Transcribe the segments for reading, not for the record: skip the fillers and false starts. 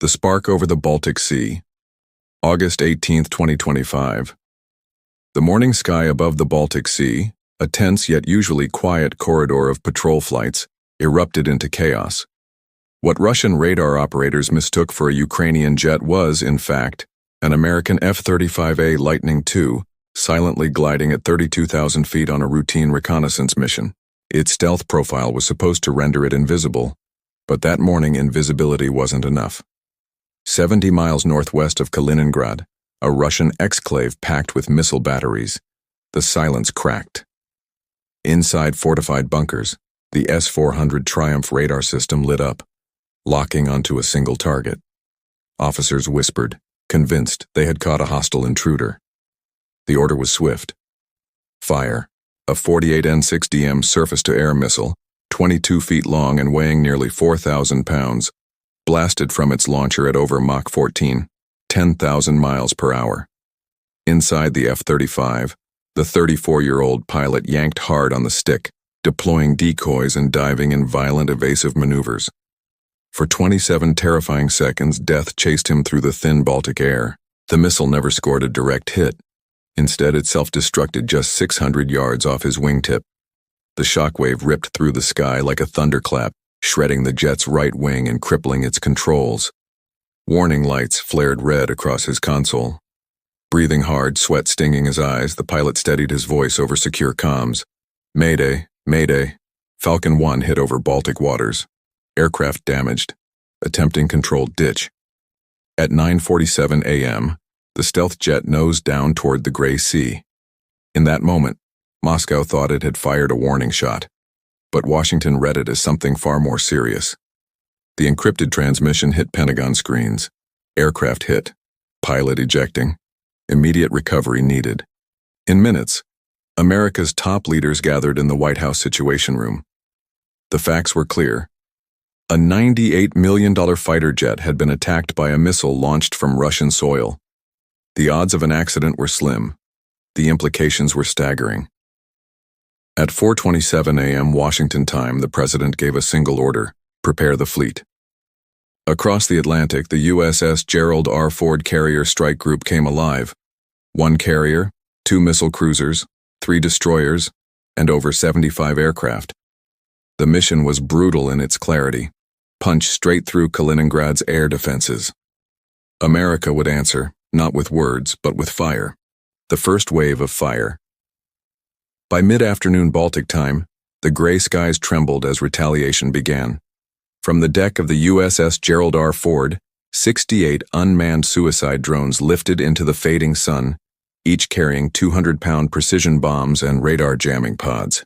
The Spark over the Baltic Sea, August 18, 2025. The morning sky above the Baltic Sea, a tense yet usually quiet corridor of patrol flights, erupted into chaos. What Russian radar operators mistook for a Ukrainian jet was, in fact, an American F-35A Lightning II, silently gliding at 32,000 feet on a routine reconnaissance mission. Its stealth profile was supposed to render it invisible, but that morning invisibility wasn't enough. 70 miles northwest of Kaliningrad, a Russian exclave packed with missile batteries, the silence cracked. Inside fortified bunkers, the S-400 Triumph radar system lit up, locking onto a single target. Officers whispered, convinced they had caught a hostile intruder. The order was swift. Fire. A 48 N6DM surface-to-air missile, 22 feet long and weighing nearly 4,000 pounds, blasted from its launcher at over Mach 14, 10,000 miles per hour. Inside the F-35, the 34-year-old pilot yanked hard on the stick, deploying decoys and diving in violent evasive maneuvers. For 27 terrifying seconds, death chased him through the thin Baltic air. The missile never scored a direct hit. Instead, it self-destructed just 600 yards off his wingtip. The shockwave ripped through the sky like a thunderclap, shredding the jet's right wing and crippling its controls. Warning lights flared red across his console. Breathing hard, sweat stinging his eyes, the pilot steadied his voice over secure comms. Mayday, Mayday. Falcon 1 hit over Baltic waters. Aircraft damaged. Attempting controlled ditch. At 9:47 a.m., the stealth jet nosed down toward the Gray Sea. In that moment, Moscow thought it had fired a warning shot, but Washington read it as something far more serious. The encrypted transmission hit Pentagon screens. Aircraft hit. Pilot ejecting. Immediate recovery needed. In minutes, America's top leaders gathered in the White House Situation Room. The facts were clear. A $98 million fighter jet had been attacked by a missile launched from Russian soil. The odds of an accident were slim. The implications were staggering. At 4:27 a.m. Washington time, the president gave a single order: prepare the fleet. Across the Atlantic, the USS Gerald R. Ford carrier strike group came alive. 1 carrier, 2 missile cruisers, 3 destroyers, and over 75 aircraft. The mission was brutal in its clarity: punch straight through Kaliningrad's air defenses. America would answer, not with words, but with fire. The first wave of fire. By mid-afternoon Baltic time, the gray skies trembled as retaliation began. From the deck of the USS Gerald R. Ford, 68 unmanned suicide drones lifted into the fading sun, each carrying 200-pound precision bombs and radar jamming pods.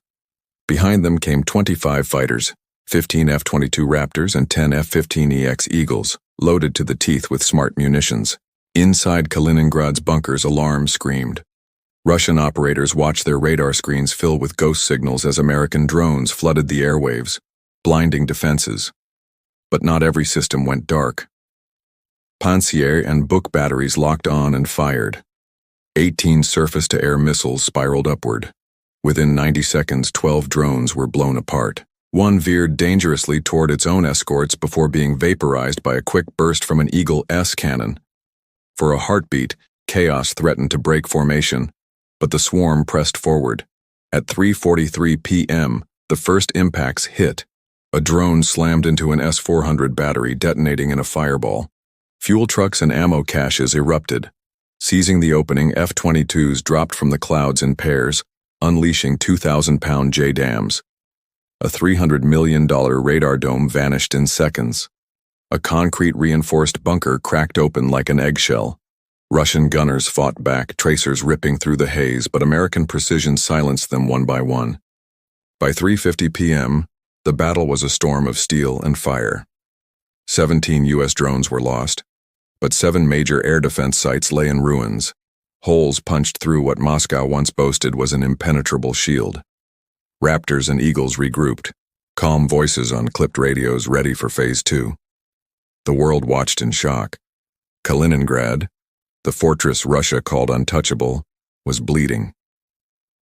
Behind them came 25 fighters, 15 F-22 Raptors and 10 F-15EX Eagles, loaded to the teeth with smart munitions. Inside Kaliningrad's bunkers, alarms screamed. Russian operators watched their radar screens fill with ghost signals as American drones flooded the airwaves, blinding defenses. But not every system went dark. Pantsir and Buk batteries locked on and fired. 18 surface-to-air missiles spiraled upward. Within 90 seconds, 12 drones were blown apart. One veered dangerously toward its own escorts before being vaporized by a quick burst from an Eagle S cannon. For a heartbeat, chaos threatened to break formation, but the swarm pressed forward. At 3:43 p.m., the first impacts hit. A drone slammed into an S-400 battery, detonating in a fireball. Fuel trucks and ammo caches erupted. Seizing the opening, F-22s dropped from the clouds in pairs, unleashing 2,000-pound JDAMs. A $300 million radar dome vanished in seconds. A concrete-reinforced bunker cracked open like an eggshell. Russian gunners fought back, tracers ripping through the haze, but American precision silenced them one by one. By 3:50 p.m., the battle was a storm of steel and fire. 17 U.S. drones were lost, but 7 major air defense sites lay in ruins. Holes punched through what Moscow once boasted was an impenetrable shield. Raptors and Eagles regrouped, calm voices on clipped radios ready for Phase 2. The world watched in shock. Kaliningrad, the fortress Russia called untouchable, was bleeding.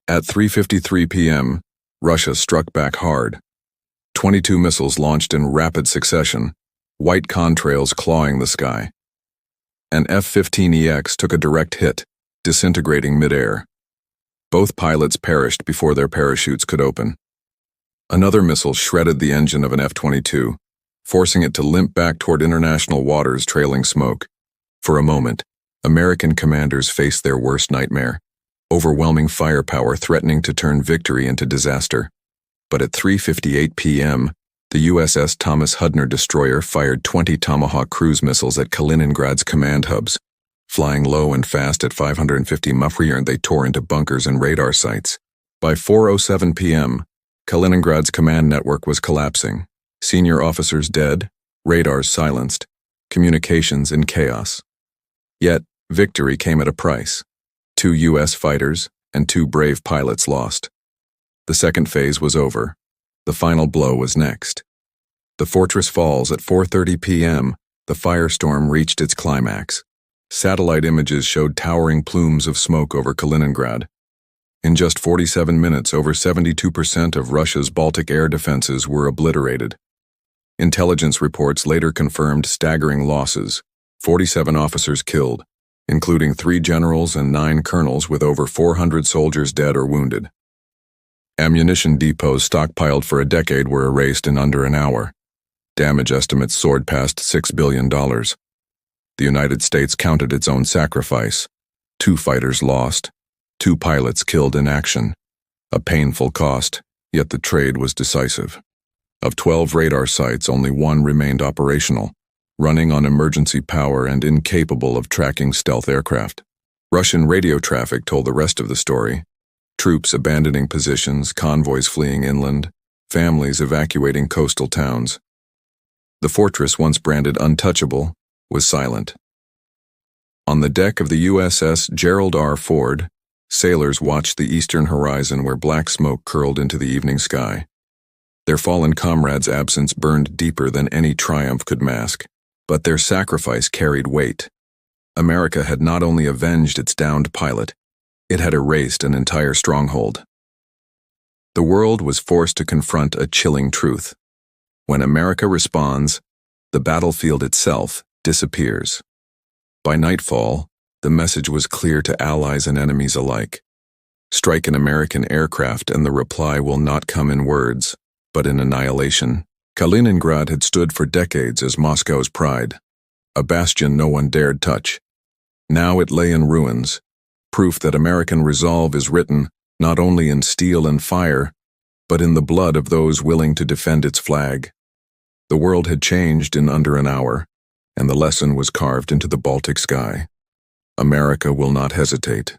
At 3:53 p.m., Russia struck back hard. 22 missiles launched in rapid succession, white contrails clawing the sky. An F-15EX took a direct hit, disintegrating midair. Both pilots perished before their parachutes could open. Another missile shredded the engine of an F-22, forcing it to limp back toward international waters trailing smoke. For a moment, American commanders faced their worst nightmare, overwhelming firepower threatening to turn victory into disaster. But at 3:58 p.m., the USS Thomas Hudner destroyer fired 20 Tomahawk cruise missiles at Kaliningrad's command hubs. Flying low and fast at 550 mph, they tore into bunkers and radar sites. By 4:07 p.m., Kaliningrad's command network was collapsing. Senior officers dead, radars silenced, communications in chaos. Yet, victory came at a price. 2 U.S. fighters and 2 brave pilots lost. The second phase was over. The final blow was next. The fortress falls at 4:30 p.m. The firestorm reached its climax. Satellite images showed towering plumes of smoke over Kaliningrad. In just 47 minutes, over 72% of Russia's Baltic air defenses were obliterated. Intelligence reports later confirmed staggering losses: 47 officers killed, including 3 generals and 9 colonels, with over 400 soldiers dead or wounded. Ammunition depots stockpiled for a decade were erased in under an hour. Damage estimates soared past $6 billion. The United States counted its own sacrifice: 2 fighters lost, 2 pilots killed in action. A painful cost, yet the trade was decisive. Of 12 radar sites, only 1 remained operational, running on emergency power and incapable of tracking stealth aircraft. Russian radio traffic told the rest of the story: troops abandoning positions, convoys fleeing inland, families evacuating coastal towns. The fortress, once branded untouchable, was silent. On the deck of the USS Gerald R. Ford, sailors watched the eastern horizon where black smoke curled into the evening sky. Their fallen comrades' absence burned deeper than any triumph could mask, but their sacrifice carried weight. America had not only avenged its downed pilot, it had erased an entire stronghold. The world was forced to confront a chilling truth. When America responds, the battlefield itself disappears. By nightfall, the message was clear to allies and enemies alike. Strike an American aircraft and the reply will not come in words, but in annihilation. Kaliningrad had stood for decades as Moscow's pride, a bastion no one dared touch. Now it lay in ruins, proof that American resolve is written not only in steel and fire, but in the blood of those willing to defend its flag. The world had changed in under an hour, and the lesson was carved into the Baltic sky. America will not hesitate.